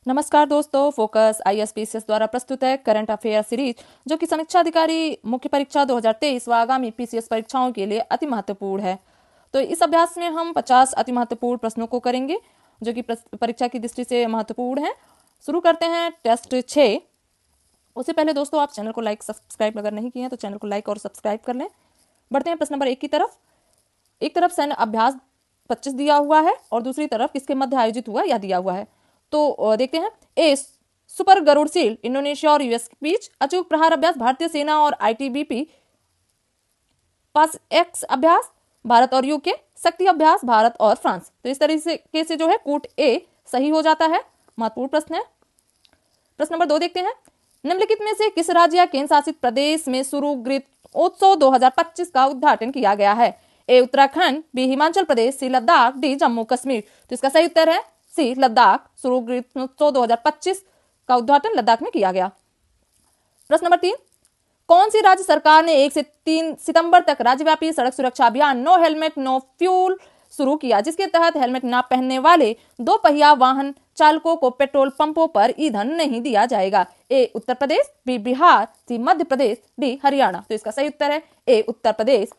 नमस्कार दोस्तों, फोकस आईएसपीसीएस द्वारा प्रस्तुत है करंट अफेयर सीरीज, जो कि समीक्षा अधिकारी मुख्य परीक्षा 2023 व आगामी पीसीएस परीक्षाओं के लिए अति महत्वपूर्ण है। तो इस अभ्यास में हम 50 अति महत्वपूर्ण प्रश्नों को करेंगे, जो कि परीक्षा की दृष्टि से महत्वपूर्ण है। शुरू करते हैं टेस्ट 6। उससे पहले दोस्तों, आप चैनल को लाइक सब्सक्राइब अगर नहीं किए हैं तो चैनल को लाइक और सब्सक्राइब कर लें। बढ़ते हैं प्रश्न नंबर 1 की तरफ। एक तरफ सैन्य अभ्यास 25 दिया हुआ है और दूसरी तरफ किसके मध्य आयोजित हुआ या दिया हुआ है। तो देखते हैं। ए सुपर गरुड़ सील इंडोनेशिया और यूएस के बीच। अचूक प्रहार अभ्यास भारतीय सेना और आईटीबीपी। पास एक्स अभ्यास भारत और यूके। शक्ति अभ्यास भारत और फ्रांस। तो इस तरीके से जो है कूट ए सही हो जाता है। महत्वपूर्ण प्रश्न है। प्रश्न नंबर 2 देखते हैं। निम्नलिखित में से किस राज्य या केंद्र शासित प्रदेश में शुरू गृहोत्सव 2025 का उद्घाटन किया गया है। ए उत्तराखंड, बी हिमाचल प्रदेश, सी लद्दाख, डी जम्मू कश्मीर। तो इसका सही उत्तर है सी लद्दाख। शुरू गृहोत्सव 2025 का उद्घाटन लद्दाख में किया गया। प्रश्न नंबर 3। कौन सी राज्य सरकार ने 1 से 3 सितंबर तक राज्यव्यापी सड़क सुरक्षा अभियान नो हेलमेट नो फ्यूल शुरू किया, जिसके तहत हेलमेट न पहनने वाले 2 पहिया वाहन चालकों को पेट्रोल पंपों पर ईंधन नहीं दिया जाएगा। ए उत्तर प्रदेश, बी बिहार, सी मध्य प्रदेश, डी हरियाणा। तो इसका सही उत्तर है ए उत्तर प्रदेश।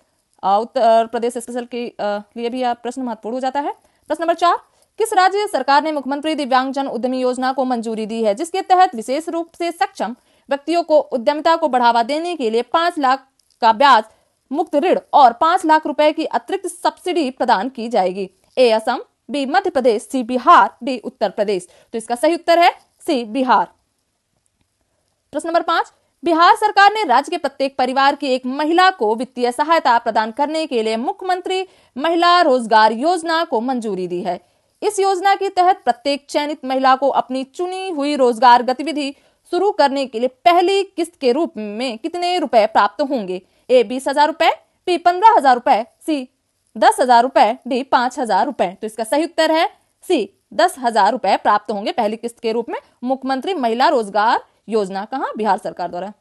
उत्तर प्रदेश स्पेशल के लिए भी प्रश्न महत्वपूर्ण हो जाता है। प्रश्न नंबर 4। किस राज्य सरकार ने मुख्यमंत्री दिव्यांगजन उद्यमी योजना को मंजूरी दी है, जिसके तहत विशेष रूप से सक्षम व्यक्तियों को उद्यमिता को बढ़ावा देने के लिए 5 लाख का ब्याज मुक्त ऋण और 5 लाख रुपए की अतिरिक्त सब्सिडी प्रदान की जाएगी। ए असम, बी मध्य प्रदेश, सी बिहार, डी उत्तर प्रदेश। तो इसका सही उत्तर है सी बिहार। प्रश्न नंबर 5। बिहार सरकार ने राज्य के प्रत्येक परिवार की एक महिला को वित्तीय सहायता प्रदान करने के लिए मुख्यमंत्री महिला रोजगार योजना को मंजूरी दी है। इस योजना के तहत प्रत्येक चयनित महिला को अपनी चुनी हुई रोजगार गतिविधि शुरू करने के लिए पहली किस्त के रूप में कितने रुपए प्राप्त होंगे। ए 20,000 रुपए, बी 15,000 रुपए, सी 10,000 रुपए, डी 5,000 रुपए। तो इसका सही उत्तर है सी 10,000 रुपए प्राप्त होंगे पहली किस्त के रूप में मुख्यमंत्री महिला रोजगार योजना, कहां, बिहार सरकार द्वारा।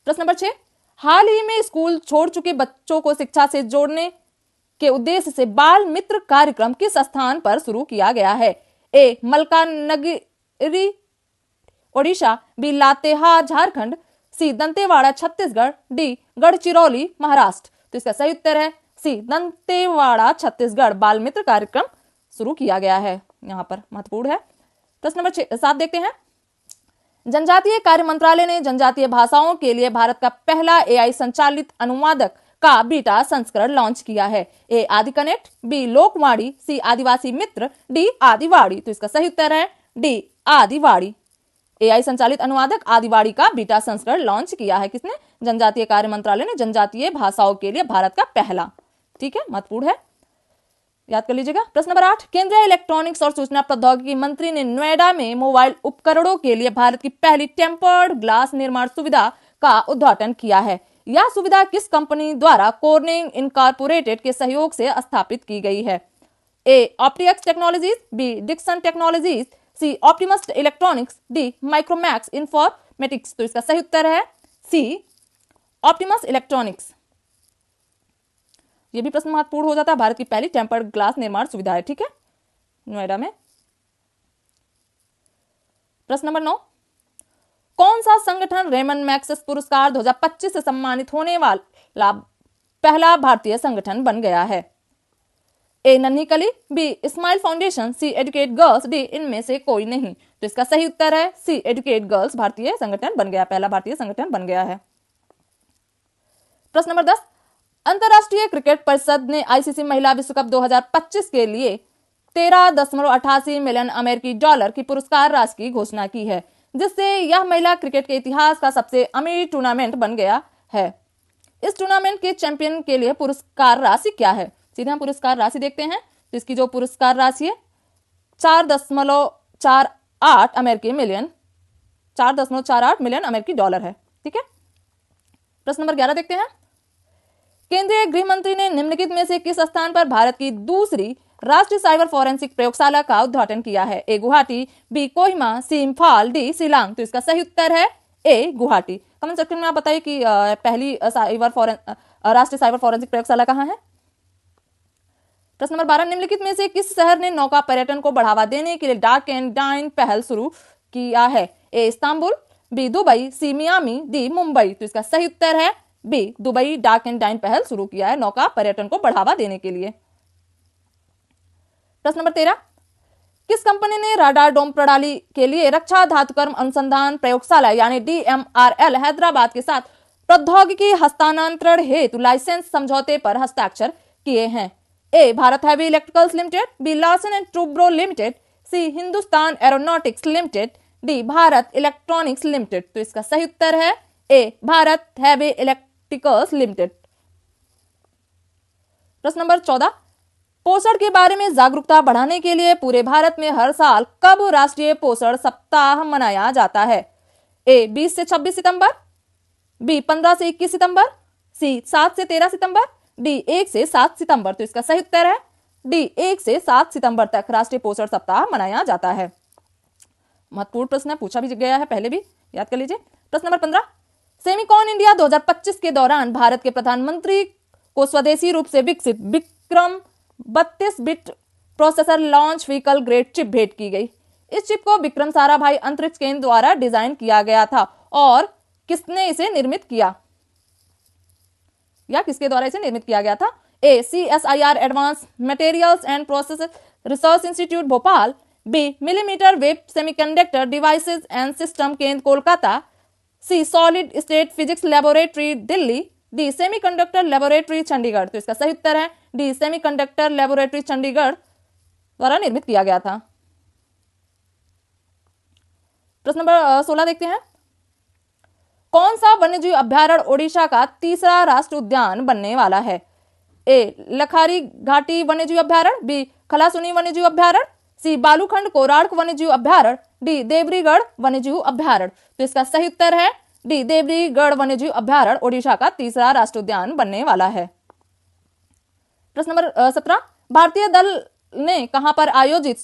प्रश्न नंबर 6। हाल ही में स्कूल छोड़ चुके बच्चों को शिक्षा से जोड़ने के उद्देश्य से बाल मित्र कार्यक्रम किस स्थान पर शुरू किया गया है। ए मलकानगिरी ओडिशा, बी लातेहार झारखंड, सी दंतेवाड़ा छत्तीसगढ़, डी गढ़चिरौली महाराष्ट्र। तो इसका सही उत्तर है सी दंतेवाड़ा छत्तीसगढ़। बाल मित्र कार्यक्रम शुरू किया गया है, यहाँ पर महत्वपूर्ण है। प्रश्न नंबर 7 देखते हैं। जनजातीय कार्य मंत्रालय ने जनजातीय भाषाओं के लिए भारत का पहला एआई संचालित अनुवादक का बीटा संस्करण लॉन्च किया है। ए आदि कनेक्ट, बी लोकवाणी, सी आदिवासी मित्र, डी आदिवाड़ी। तो इसका सही उत्तर है डी आदिवाड़ी। एआई संचालित अनुवादक आदिवाड़ी का बीटा संस्करण लॉन्च किया है किसने, जनजातीय कार्य मंत्रालय ने जनजातीय भाषाओं के लिए भारत का पहला। ठीक है, महत्वपूर्ण है, याद कर लीजिएगा। प्रश्न नंबर 8। केंद्रीय इलेक्ट्रॉनिक्स और सूचना प्रौद्योगिकी मंत्री ने नोएडा में मोबाइल उपकरणों के लिए भारत की पहली टेम्पर्ड ग्लास निर्माण सुविधा का उद्घाटन किया है। यह सुविधा किस कंपनी द्वारा कॉर्निंग इनकॉर्पोरेटेड के सहयोग से स्थापित की गई है। A optics technologies, B Dixon technologies, C Optimus electronics, D Micromax informatics. तो इसका सही उत्तर है सी ऑप्टिमस इलेक्ट्रॉनिक्स। यह भी प्रश्न महत्वपूर्ण हो जाता है। भारत की पहली टेम्पर्ड ग्लास निर्माण सुविधा है, ठीक है, नोएडा में। प्रश्न नंबर 9। कौन सा संगठन रेमन मैग्सेस पुरस्कार 2025 से सम्मानित होने वाला पहला भारतीय संगठन बन गया है। ए नन्ही कली, बी स्माइल फाउंडेशन, सी एडुकेट गर्ल्स, डी इनमें से कोई नहीं। तो इसका सही उत्तर है सी एडुकेट गर्ल्स भारतीय संगठन बन गया, पहला भारतीय संगठन बन गया है। प्रश्न नंबर 10। अंतरराष्ट्रीय क्रिकेट परिषद ने आईसीसी महिला विश्व कप 2025 के लिए 13.88 मिलियन अमेरिकी डॉलर की पुरस्कार राशि की घोषणा की है, जिससे यह महिला क्रिकेट के इतिहास का सबसे अमीर टूर्नामेंट बन गया है। इस टूर्नामेंट के चैंपियन के लिए पुरस्कार राशि क्या है। सीधे हम पुरस्कार राशि देखते हैं। तो इसकी जो पुरस्कार राशि है 4.48 अमेरिकी मिलियन 4.48 मिलियन अमेरिकी डॉलर है, ठीक है। प्रश्न नंबर 11 देखते हैं। केंद्रीय गृह मंत्री ने निम्नलिखित में से किस स्थान पर भारत की दूसरी राष्ट्रीय साइबर फॉरेंसिक प्रयोगशाला का उद्घाटन किया है। ए गुवाहाटी, बी कोहिमा, सी इम्फाल, डी शिलांग। तो इसका सही उत्तर है ए गुवाहाटी। कमेंट सेक्शन में आप बताइए कि पहली राष्ट्रीय साइबर फॉरेंसिक प्रयोगशाला कहाँ है। प्रश्न नंबर 12, निम्नलिखित में से किस शहर ने नौका पर्यटन को बढ़ावा देने के लिए डाक एंड डाइन पहल शुरू किया है? ए इस्तांबुल, बी दुबई, सी मियामी, डी मुंबई। तो इसका सही उत्तर है बी, दुबई डाक एंड डाइन पहल शुरू किया है नौका पर्यटन को बढ़ावा देने के लिए। प्रश्न नंबर 13, किस कंपनी ने राडार डोम प्रणाली के लिए रक्षा धातुकर्म अनुसंधान प्रयोगशाला यानी DMRL हैदराबाद के साथ प्रौद्योगिकी हस्तांतरण हेतु लाइसेंस समझौते पर हस्ताक्षर किए हैं? A Bharat heavy electricals limited, B Larsen and Toubro limited, C Hindustan aeronautics limited, D Bharat electronics limited. तो इसका सही उत्तर है A Bharat heavy electricals limited. प्रश्न नंबर 14, पोषण के बारे में जागरूकता बढ़ाने के लिए पूरे भारत में हर साल कब राष्ट्रीय पोषण सप्ताह मनाया जाता है? ए 20 से 26 सितंबर, बी 15 से 21 सितंबर, सी 7 से 13 सितंबर, डी 1 से 7 सितंबर। तो इसका सही उत्तर है डी 1 से 7 सितंबर तक राष्ट्रीय पोषण सप्ताह मनाया जाता है। महत्वपूर्ण प्रश्न है, पूछा भी गया है पहले भी, याद कर लीजिए। प्रश्न नंबर 15, सेमिकॉन इंडिया 2025 के दौरान भारत के प्रधानमंत्री को स्वदेशी रूप से विकसित Vikram 32 bit processor launch vehicle grade chip भेंट की गई। इस चिप को विक्रम साराभाई अंतरिक्ष केंद्र द्वारा डिजाइन किया गया था और किसने इसे निर्मित किया या किसके द्वारा इसे निर्मित किया गया था? A CSIR advance materials and process research institute Bhopal, B millimetre wave semiconductor devices and system केंद्र Kolkata, C solid state physics laboratory Delhi, D semiconductor laboratory Chandigarh. तो इसका सही उत्तर है डी सेमीकंडक्टर लेबोरेटरी चंडीगढ़ द्वारा निर्मित किया गया था। प्रश्न नंबर 16 देखते हैं, कौन सा वन्यजीव अभ्यारण्य ओडिशा का तीसरा राष्ट्रीय उद्यान बनने वाला है? ए लखारी घाटी वन्यजीव अभ्यारण्य, बी खलासुनी वन्यजीव अभ्यारण्य, सी बालूखंड कोराड़क वन्यजीव अभ्यारण्य, डी देवरीगढ़ वन्यजीव अभ्यारण्य। तो इसका सही उत्तर है डी देवरीगढ़ वन्यजीव अभ्यारण्य ओडिशा का तीसरा राष्ट्रीय उद्यान बनने वाला है। प्रश्न नंबर 17, भारतीय दल ने कहां पर आयोजित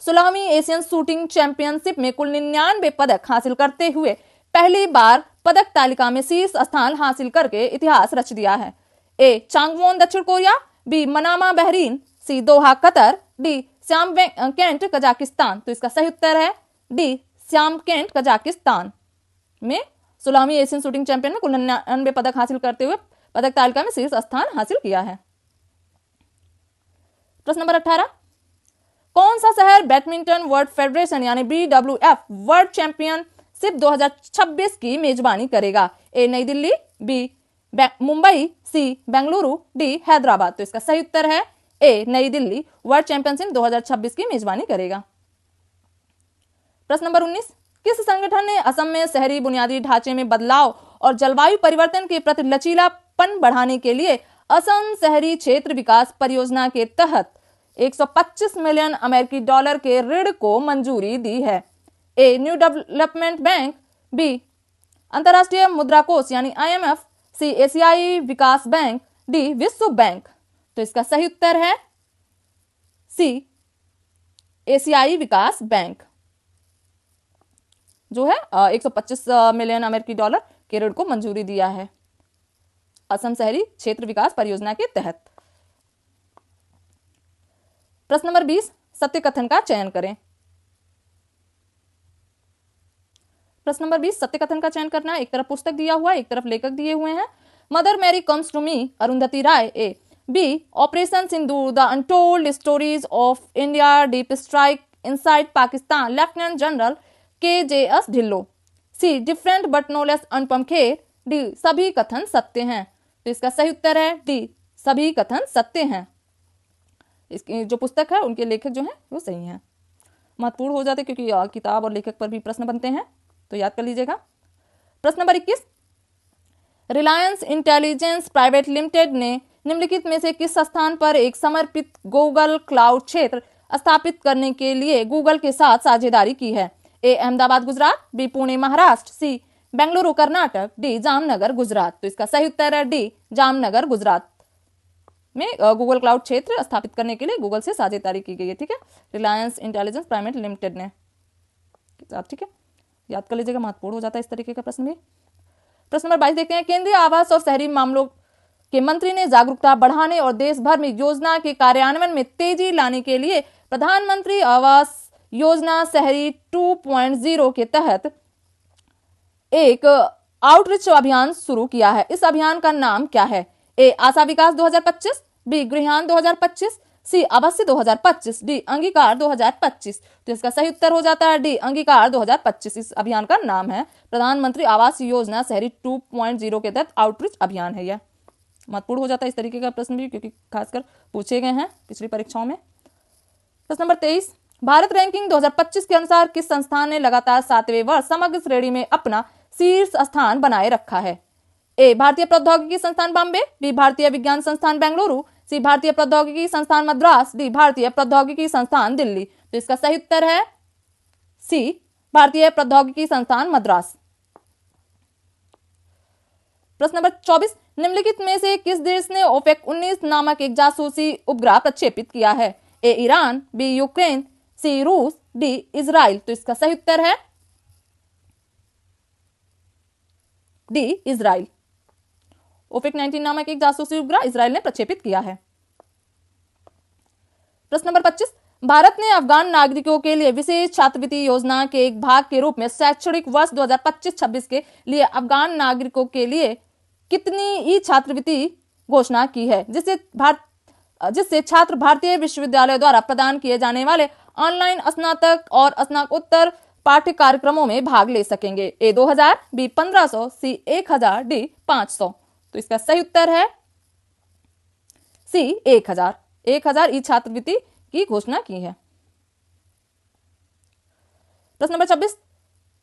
16वीं एशियन शूटिंग चैंपियनशिप में कुल 99 पदक हासिल करते हुए पहली बार पदक तालिका में शीर्ष स्थान हासिल करके इतिहास रच दिया है? ए चांगवोन दक्षिण कोरिया, बी मनामा बहरीन, सी दोहा कतर, डी श्यामकेंट कजाकिस्तान। तो इसका सही उत्तर है डी श्यामकेंट कजाकिस्तान में 16वीं एशियन शूटिंग चैंपियन में कुल 99 पदक हासिल करते हुए पदक तालिका में शीर्ष स्थान हासिल किया है। प्रश्न नंबर 18, कौन सा शहर बैडमिंटन वर्ल्ड फेडरेशन यानी BWF वर्ल्ड चैंपियनशिप 2026 की मेजबानी करेगा? ए नई दिल्ली, बी मुंबई, सी बेंगलुरु, डी हैदराबाद। तो इसका सही उत्तर है ए नई दिल्ली वर्ल्ड चैंपियनशिप 2026 की मेजबानी करेगा। प्रश्न नंबर 19, किस संगठन ने असम में शहरी बुनियादी ढांचे में बदलाव और जलवायु परिवर्तन के प्रति लचीलापन बढ़ाने के लिए असम शहरी क्षेत्र विकास परियोजना के तहत 125 मिलियन अमेरिकी डॉलर के ऋण को मंजूरी दी है? A new development bank, B अंतर्राष्ट्रीय मुद्रा कोष यानी IMF, सी एशियाई विकास बैंक, डी विश्व बैंक। तो इसका सही उत्तर है सी एशियाई विकास बैंक जो है 125 मिलियन अमेरिकी डॉलर के ऋण को मंजूरी दिया है असम शहरी क्षेत्र विकास परियोजना के तहत। प्रश्न नंबर 20, सत्य कथन का चयन करें। प्रश्न नंबर 20, सत्य कथन का चयन करना। एक तरफ पुस्तक दिया हुआ है, एक तरफ लेखक दिए हुए हैं। Mother Mary comes to me, Arundhati Roy. A B operation Sindoor, the untold stories of India, deep strike inside Pakistan, lieutenant general KJS Dhillon. C different but no less Anupam Kher. D सभी कथन सत्य हैं। तो इसका सही उत्तर है डी सभी कथन सत्य हैं। इसकी जो पुस्तक है उनके लेखक जो हैं वो सही हैं, महत्वपूर्ण हो जाते क्योंकि किताब और लेखक पर भी प्रश्न बनते हैं, तो याद कर लीजिएगा। प्रश्न number 21, Reliance intelligence private limited ने निम्नलिखित में से किस स्थान पर एक समर्पित गूगल क्लाउड क्षेत्र स्थापित करने के लिए गूगल के साथ साझेदारी की है? ए अहमदाबाद गुजरात, बी पुणे महाराष्ट्र, सी बेंगलुरु कर्नाटक, डी जामनगर गुजरात। तो इसका सही उत्तर है डी जामनगर गुजरात में गूगल क्लाउड क्षेत्र स्थापित करने के लिए गूगल से साझेदारी की गई है। ठीक है, रिलायंस इंटेलिजेंस प्राइवेट लिमिटेड ने। ठीक है, याद कर लीजिएगा, महत्वपूर्ण हो जाता है इस तरीके का प्रश्न भी। प्रश्न नंबर 22 देखते हैं, केंद्रीय आवास और शहरी मामलों के मंत्री ने जागरूकता बढ़ाने और देश भर में योजना के कार्यान्वयन में तेजी लाने के लिए प्रधानमंत्री आवास योजना शहरी 2.0 के तहत एक आउटरीच अभियान शुरू किया है। इस अभियान का नाम क्या है? ए आशा विकास 2025, बी गृहान 2025, सी अवश्य 2025, डी अंगीकार 2025। तो इसका सही उत्तर हो जाता है डी अंगीकार 2025। इस अभियान का नाम है प्रधानमंत्री आवास योजना शहरी 2.0 के तहत आउटरीच अभियान है। यह महत्वपूर्ण हो जाता है इस तरीके का प्रश्न भी, क्योंकि खासकर पूछे गए हैं पिछली परीक्षाओं में। प्रश्न नंबर 23, भारत रैंकिंग 2025 के अनुसार किस संस्थान ने लगातार 7वें वर्ष समग्र श्रेणी में अपना शीर्ष स्थान बनाए रखा है? ए भारतीय प्रौद्योगिकी संस्थान बॉम्बे, बी भारतीय विज्ञान संस्थान बेंगलुरु, सी भारतीय प्रौद्योगिकी संस्थान मद्रास, डी भारतीय प्रौद्योगिकी संस्थान दिल्ली। तो इसका सही उत्तर है सी भारतीय प्रौद्योगिकी संस्थान मद्रास। प्रश्न नंबर 24, निम्नलिखित में से किस देश ने ओपेक 19 नामक एक जासूसी उपग्रह प्रक्षेपित किया है? ए ईरान, बी यूक्रेन, सी रूस, डी इजराइल। तो इसका सही उत्तर है डी इजराइल। ओपेक 19 नामक एक जासूसी उपग्रह इजराइल ने प्रक्षेपित किया है। प्रश्न नंबर 25, भारत ने अफगान नागरिकों के लिए विशेष छात्रवृत्ति योजना के एक भाग के रूप में शैक्षणिक वर्ष 2025-26 के लिए अफगान नागरिकों के लिए कितनी ई छात्रवृत्ति घोषणा की है, जिससे छात्र भारतीय विश्वविद्यालय द्वारा प्रदान किए जाने वाले ऑनलाइन स्नातक और स्नातकोत्तर पाठ्य कार्यक्रमों में भाग ले सकेंगे? ए 2000, बी 1500, सी 1000, डी 500। तो इसका सही उत्तर है सी 1000। 1000 ई छात्रवृत्ति की घोषणा की है। प्रश्न नंबर 26,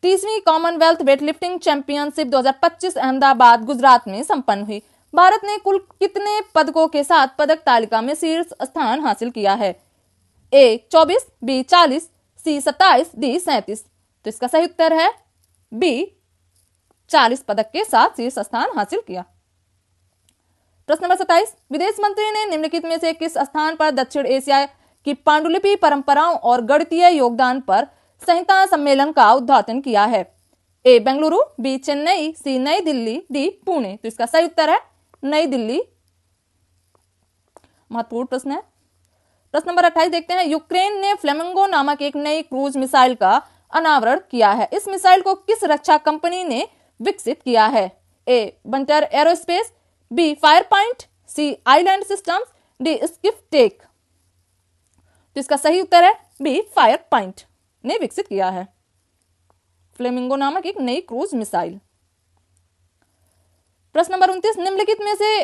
30वीं commonwealth weightlifting championship 2025 Ahmedabad Gujarat में संपन्न हुई। भारत ने कुल कितने पदकों के साथ पदक तालिका में शीर्ष स्थान हासिल किया है? ए 24, बी 40, सी 27, डी 37। तो इसका सही उत्तर है बी 40 पदक के साथ शीर्ष स्थान हासिल किया। प्रश्न नंबर 27, विदेश मंत्री ने निम्नलिखित में से किस स्थान पर दक्षिण एशिया की पांडुलिपि परंपराओं और गणितीय योगदान पर संहिता सम्मेलन का उद्घाटन किया है? ए बेंगलुरु, बी चेन्नई, सी नई दिल्ली, डी पुणे। तो इसका सही उत्तर है नई दिल्ली। महत्वपूर्ण प्रश्न है। प्रश्न नंबर 28 देखते हैं, यूक्रेन ने फ्लेमिंगो नामक एक नई क्रूज मिसाइल का अनावरण किया है। इस मिसाइल को किस रक्षा कंपनी ने विकसित किया है? A Bunter aerospace, B fire point, C island systems, D Skiff tech. तो इसका सही उत्तर है बी फायर पॉइंट ने विकसित किया है फ्लेमिंगो नामक एक नई क्रूज मिसाइल। प्रश्न नंबर 29, निम्नलिखित में से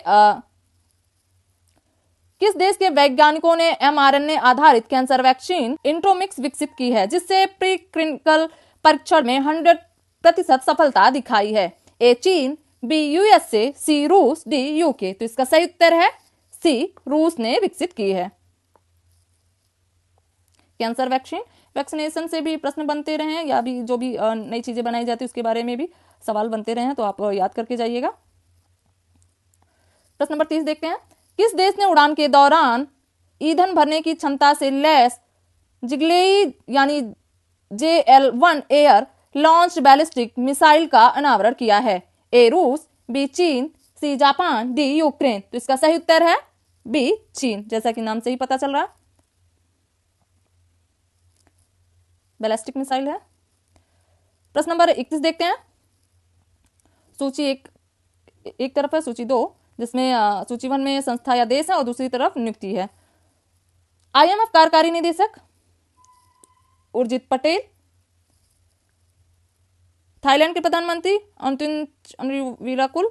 किस देश के वैज्ञानिकों ने mRNA आधारित कैंसर वैक्सीन इंट्रोमिक्स विकसित की है, जिससे प्री क्लिनिकल परीक्षण में 100% सफलता दिखाई है? ए चीन, बी यूएसए, सी रूस, डी यूके। तो इसका सही उत्तर है सी रूस ने विकसित की है कैंसर वैक्सीन। वैक्सीनेशन से भी प्रश्न बनते रहे हैं, या भी जो भी नई चीजें बनाई जाती है उसके बारे में भी सवाल बनते रहे हैं, तो आप याद करके जाइएगा। प्रश्न नंबर 30 देखते हैं, किस देश ने उड़ान के दौरान ईंधन भरने की क्षमता से लैस जिग्लेई यानी JL-1 air launch ballistic missile का अनावरण किया है? ए रूस, बी चीन, सी जापान, डी यूक्रेन। तो इसका सही उत्तर है बी चीन, जैसा कि नाम से ही पता चल रहा है बैलिस्टिक मिसाइल है। प्रश्न नंबर 31 देखते हैं, सूची एक तरफ है, सूची 2 जिसमें सूची 1 में संस्था या देश है और दूसरी तरफ नियुक्ति है। IMF कार्यकारी निदेशक उर्जित पटेल, थाईलैंड के प्रधानमंत्री अंतोन चंद्रवीराकुल,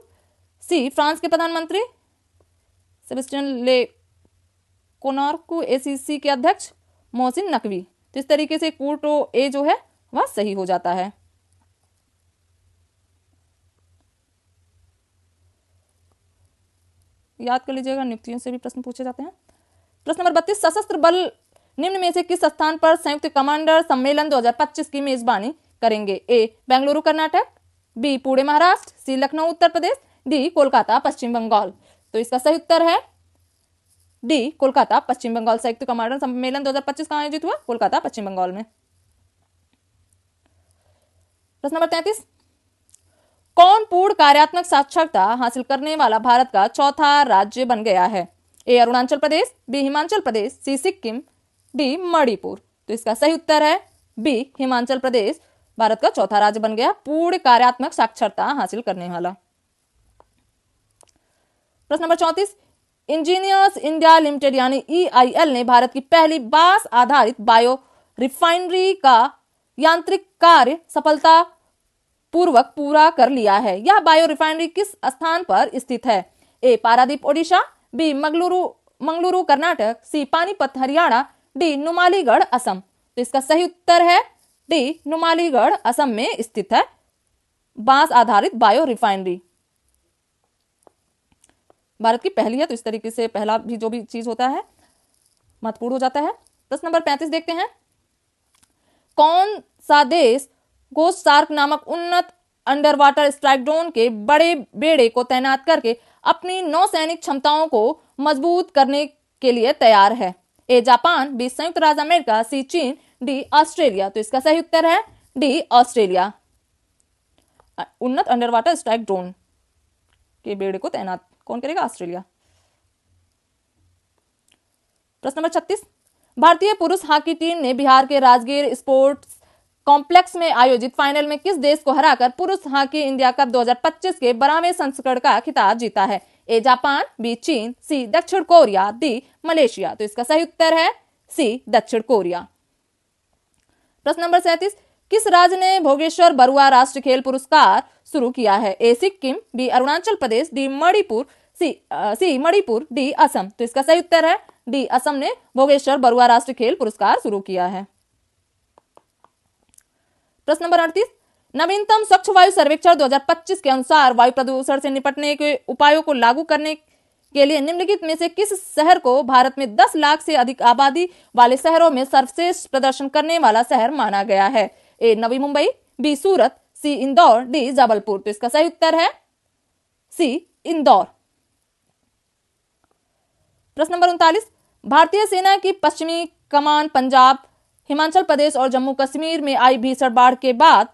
सी फ्रांस के प्रधानमंत्री सेबेस्टियन ले कोनार्कू, ACC के अध्यक्ष मोहसिन नकवी। तो इस तरीके से कोटो ए जो है वह सही हो जाता है। याद कर लीजिएगा, नियुक्तियों से भी प्रश्न पूछे जाते हैं। प्रश्न नंबर 32, सशस्त्र बल निम्न में से किस स्थान पर संयुक्त कमांडर सम्मेलन 2025 की मेजबानी करेंगे? ए बेंगलुरु कर्नाटक, बी पुणे महाराष्ट्र, सी लखनऊ उत्तर प्रदेश, डी कोलकाता पश्चिम बंगाल। तो इसका सही उत्तर है डी कोलकाता पश्चिम बंगाल। संयुक्त कमांडर सम्मेलन 2025 कहां आयोजित हुआ? कोलकाता पश्चिम बंगाल में। प्रश्न नंबर 33, कौन पूर्ण कार्यात्मक साक्षरता हासिल करने वाला भारत का चौथा राज्य बन गया है? ए अरुणाचल प्रदेश, बी हिमाचल प्रदेश, सी सिक्किम, डी मणिपुर। तो इसका सही उत्तर है बी हिमाचल प्रदेश भारत का चौथा राज्य बन गया पूर्ण कार्यात्मक साक्षरता हासिल करने वाला। प्रश्न नंबर 34, इंजीनियर्स इंडिया लिमिटेड यानी EIL ने भारत की पहली बांस आधारित बायो रिफाइनरी का यांत्रिक कार्य सफलता पूर्वक पूरा कर लिया है। यह बायो रिफाइनरी किस स्थान पर स्थित है? ए पारादीप ओडिशा, बी मंगलुरु कर्नाटक, सी पानीपत हरियाणा, डी नुमालीगढ़ असम। तो इसका सही उत्तर है डी नुमालीगढ़ असम में स्थित है बांस आधारित बायो रिफाइनरी। भारत की पहली है, तो इस तरीके से पहला भी जो भी चीज होता है महत्वपूर्ण हो जाता है। प्रश्न नंबर 35 देखते हैं, कौन सा देश गोस्ट शार्क नामक उन्नत अंडर वाटर स्ट्राइक ड्रोन के बड़े बेड़े को तैनात करके अपनी नौसैनिक क्षमताओं को मजबूत करने के लिए तैयार है? ए जापान, बी संयुक्त राज्य अमेरिका, सी चीन, डी ऑस्ट्रेलिया। तो इसका सही उत्तर है डी ऑस्ट्रेलिया। उन्नत अंडर वाटर स्ट्राइक ड्रोन के बेड़े को तैनात कौन करेगा? ऑस्ट्रेलिया। प्रश्न नंबर 36, भारतीय पुरुष हॉकी टीम ने बिहार के राजगीर स्पोर्ट्स कॉम्प्लेक्स में आयोजित फाइनल में किस देश को हराकर पुरुष हॉकी इंडिया कप 2025 के 12वें संस्करण का खिताब जीता है? ए जापान, बी चीन, सी दक्षिण कोरिया, डी मलेशिया। तो इसका सही उत्तर है सी दक्षिण कोरिया। प्रश्न नंबर 37, किस राज्य ने भोगेश्वर बरुआ राष्ट्रीय खेल पुरस्कार शुरू किया है? ए सिक्किम, बी अरुणाचल प्रदेश, डी मणिपुर, सी मणिपुर, डी असम। तो इसका सही उत्तर है डी असम ने भोगेश्वर बरुआ राष्ट्रीय खेल पुरस्कार शुरू किया है। प्रश्न नंबर 38, नवीनतम स्वच्छ वायु सर्वेक्षण 2025 के अनुसार वायु प्रदूषण से निपटने के उपायों को लागू करने के लिए निम्नलिखित में से किस शहर को भारत में 10 लाख से अधिक आबादी वाले शहरों में सर्वश्रेष्ठ प्रदर्शन करने वाला शहर माना गया है? ए नवी मुंबई, बी सूरत, सी इंदौर, डी जबलपुर। तो इसका सही उत्तर है सी इंदौर। प्रश्न नंबर 39, भारतीय सेना की पश्चिमी कमान पंजाब, हिमाचल प्रदेश और जम्मू कश्मीर में आई भीषण बाढ़ के बाद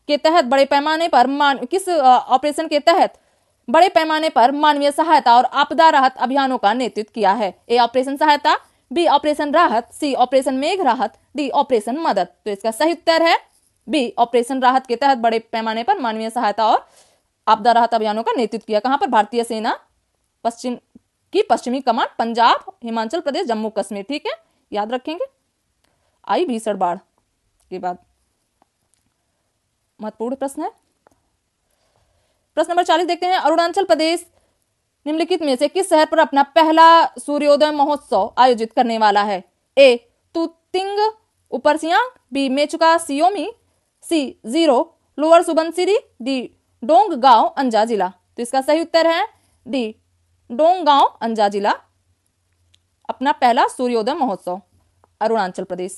के तहत बड़े पैमाने पर किस ऑपरेशन के तहत बड़े पैमाने पर मानवीय सहायता और आपदा राहत अभियानों का नेतृत्व किया है? ए ऑपरेशन सहायता, बी ऑपरेशन राहत, सी ऑपरेशन मेघ राहत, डी ऑपरेशन मदद। तो इसका सही उत्तर है बी ऑपरेशन राहत के तहत बड़े पैमाने पर मानवीय सहायता और आपदा राहत अभियानों का नेतृत्व किया। कहां पर? भारतीय सेना पश्चिमी कमान पंजाब, हिमाचल प्रदेश, जम्मू कश्मीर। ठीक है, याद रखेंगे। आई भीषण बाढ़ के बाद महत्वपूर्ण प्रश्न है। प्रश्न नंबर 40 देखते हैं, अरुणाचल प्रदेश निम्नलिखित में से किस शहर पर अपना पहला सूर्योदय महोत्सव आयोजित करने वाला है? ए तुतिंग ऊपर सियांग, बी मेचुका सियोमी, सी जीरो लोअर सुबनसिरी, डी डोंगगांव अंजा जिला। तो इसका सही उत्तर है डी डोंगगांव अंजा जिला अपना पहला सूर्योदय महोत्सव अरुणाचल प्रदेश।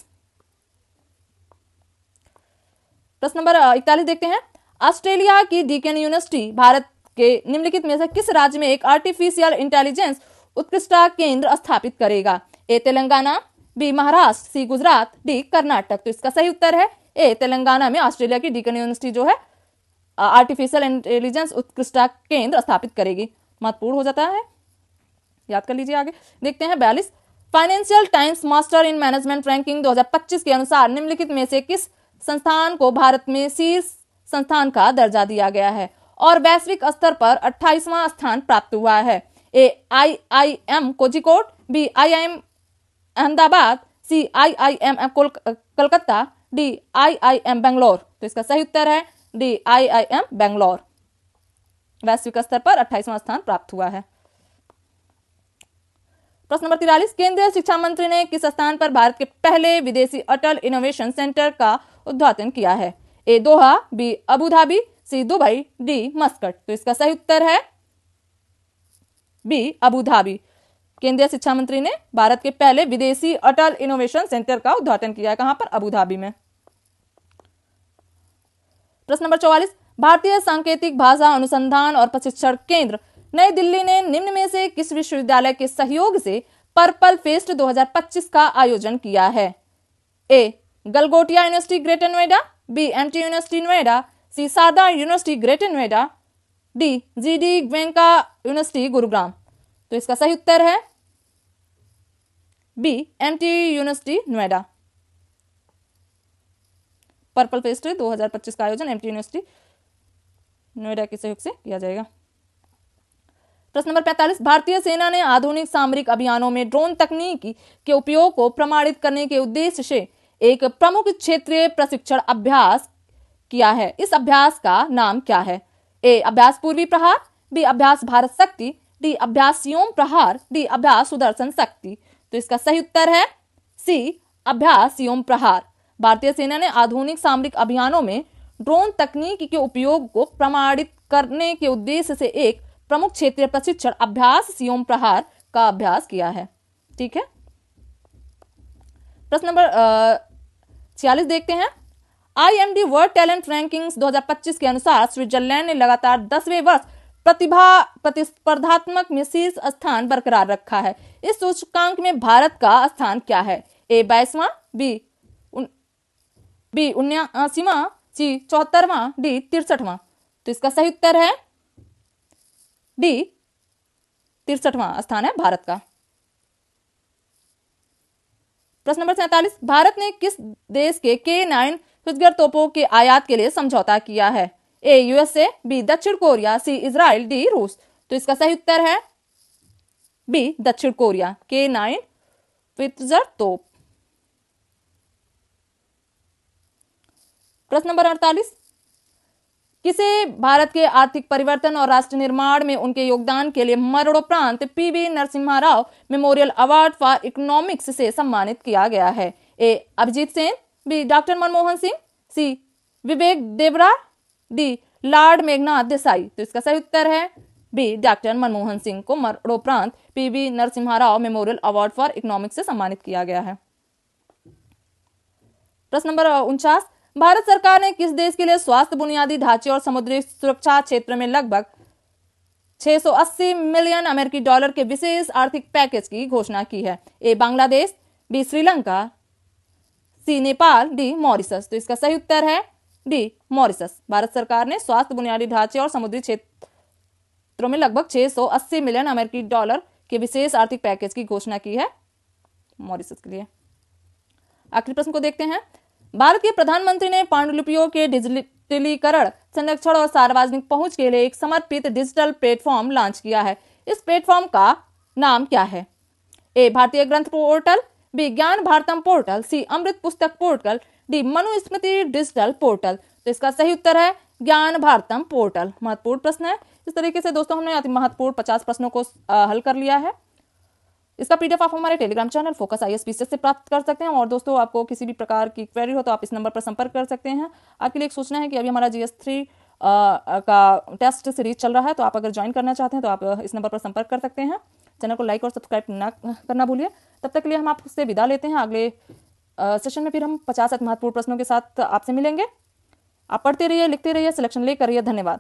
प्रश्न नंबर 41 देखते हैं, ऑस्ट्रेलिया की डीकेन यूनिवर्सिटी भारत के निम्नलिखित में से किस राज्य में एक आर्टिफिशियल इंटेलिजेंस उत्कृष्टता केंद्र स्थापित करेगा? ए तेलंगाना, बी महाराष्ट्र, सी गुजरात, डी कर्नाटक। तो इसका सही उत्तर है ए तेलंगाना में ऑस्ट्रेलिया की डीकेन यूनिवर्सिटी जो है आर्टिफिशियल इंटेलिजेंस उत्कृष्टता केंद्र स्थापित करेगी। महत्वपूर्ण हो जाता है, याद कर लीजिए। आगे देखते हैं 42, financial times master in management ranking 2025 के अनुसार निम्नलिखित में से किस संस्थान को भारत में शीर्ष संस्थान का दर्जा दिया गया है और वैश्विक स्तर पर 28वां स्थान प्राप्त हुआ है? A IIM Kozhikode, B IIM Ahmedabad, C IIM Kolkata, D IIM Bangalore. तो इसका सही उत्तर है डी IIM बेंगलोर वैश्विक स्तर पर 28वां स्थान प्राप्त हुआ है। प्रश्न नंबर 43, केंद्रीय शिक्षा मंत्री ने किस स्थान पर भारत के पहले विदेशी अटल इनोवेशन सेंटर का उद्घाटन किया है? ए दोहा, बी अबू धाबी, सी दुबई, डी मस्कट। तो इसका सही उत्तर है बी अबू धाबी। केंद्रीय शिक्षा मंत्री ने भारत के पहले विदेशी अटल इनोवेशन सेंटर का उद्घाटन किया है। कहां पर? अबू धाबी में। प्रश्न नंबर 44, भारतीय सांकेतिक भाषा अनुसंधान और प्रशिक्षण केंद्र नई दिल्ली ने निम्न में से किस विश्वविद्यालय के सहयोग से पर्पल फेस्ट 2025 का आयोजन किया है? A Galgotia university greater Noida, B Amity university Noida, C Sharda university greater Noida, D GD Goenka university Gurugram. तो इसका सही उत्तर है B MT university Noida. Purple festival 2025 का आयोजन MT यूनिवर्सिटी नोएडा के सहयोग से किया जाएगा। प्रश्न नंबर 45, भारतीय सेना ने आधुनिक सामरिक अभियानों में ड्रोन तकनीक के उपयोग को प्रमाणित करने के उद्देश्य से एक प्रमुख क्षेत्रीय प्रशिक्षण अभ्यास किया है। इस अभ्यास का नाम क्या है? ए अभ्यास पूर्वी प्रहार, बी अभ्यास भारत शक्ति, डी अभ्यास सियोम प्रहार, डी अभ्यास सुदर्शन शक्ति। तो इसका सही उत्तर है सी अभ्यास सियोम प्रहार। भारतीय सेना ने आधुनिक सामरिक अभियानों में ड्रोन तकनीक के उपयोग को प्रमाणित करने के उद्देश्य से एक प्रमुख क्षेत्रीय प्रशिक्षण अभ्यास सियोम प्रहार का अभ्यास किया है। ठीक है। प्रश्न नंबर 46 देखते हैं। IMD वर्ल्ड टैलेंट रैंकिंग्स 2025 के अनुसार स्विट्जरलैंड ने लगातार 10वें वर्ष प्रतिस्पर्धात्मक में शीर्ष स्थान बरकरार रखा है। इस सूचकांक में भारत का स्थान क्या है? ए 22वां, बी 79वां, सी 74वां, डी 63वां। तो इसका सही उत्तर है डी 63वां स्थान है भारत का। प्रश्न नंबर 47, भारत ने किस देश के K9 हिटलर तोपों के आयात के लिए समझौता किया है? ए USA, बी दक्षिण कोरिया, सी इजराइल, डी रूस। तो इसका सही उत्तर है बी दक्षिण कोरिया, K9 हिटलर तोप। प्रश्न नंबर 48, किसे भारत के आर्थिक परिवर्तन और राष्ट्र निर्माण में उनके योगदान के लिए मरणोपरांत PV Narasimha Rao memorial award for economics से सम्मानित किया गया है? ए अभिजीत सेन, बी डॉक्टर मनमोहन सिंह, सी विवेक देवरा, डी लॉर्ड मेघनाथ देसाई। तो इसका सही उत्तर है बी डॉक्टर मनमोहन सिंह को मरणोपरांत PV Narasimha Rao memorial award for economics से सम्मानित किया गया है। प्रश्न नंबर 49, भारत सरकार ने किस देश के लिए स्वास्थ्य बुनियादी ढांचे और समुद्री सुरक्षा क्षेत्र में लगभग 680 मिलियन अमेरिकी डॉलर के विशेष आर्थिक पैकेज की घोषणा की है? ए बांग्लादेश, बी श्रीलंका, सी नेपाल, डी मॉरिशस। तो इसका सही उत्तर है डी मॉरिशस। भारत सरकार ने स्वास्थ्य बुनियादी ढांचे और समुद्री क्षेत्रों में लगभग 680 मिलियन अमेरिकी डॉलर के विशेष आर्थिक पैकेज की घोषणा की है मॉरिशस के लिए। आखिरी प्रश्न को देखते हैं। भारत के प्रधानमंत्री ने पांडुलिपियों के डिजिटलीकरण, संरक्षण और सार्वजनिक पहुंच के लिए एक समर्पित डिजिटल प्लेटफॉर्म लॉन्च किया है। इस प्लेटफॉर्म का नाम क्या है? ए भारतीय ग्रंथ पोर्टल, बी ज्ञान भारतम पोर्टल, सी अमृत पुस्तक portal, D Manusmriti digital portal. तो इसका सही उत्तर है ज्ञान भारतम पोर्टल। महत्वपूर्ण प्रश्न है। इस तरीके से दोस्तों हमने अति महत्वपूर्ण 50 प्रश्नों को हल कर लिया है। इसका PDF आप हमारे टेलीग्राम चैनल फोकस ISPCS से प्राप्त कर सकते हैं। और दोस्तों आपको किसी भी प्रकार की क्वेरी हो तो आप इस नंबर पर संपर्क कर सकते हैं। आपके लिए एक सूचना है कि अभी हमारा GS3 का टेस्ट सीरीज चल रहा है, तो आप अगर ज्वाइन करना चाहते हैं तो आप इस नंबर पर संपर्क कर सकते हैं। चैनल को लाइक और सब्सक्राइब ना करना भूलिए। तब तक के लिए हम आपसे विदा लेते हैं। अगले सेशन में फिर हम 50 महत्वपूर्ण प्रश्नों के साथ आपसे मिलेंगे। आप पढ़ते रहिए, लिखते रहिए, सिलेक्शन लेकर रहिए। धन्यवाद।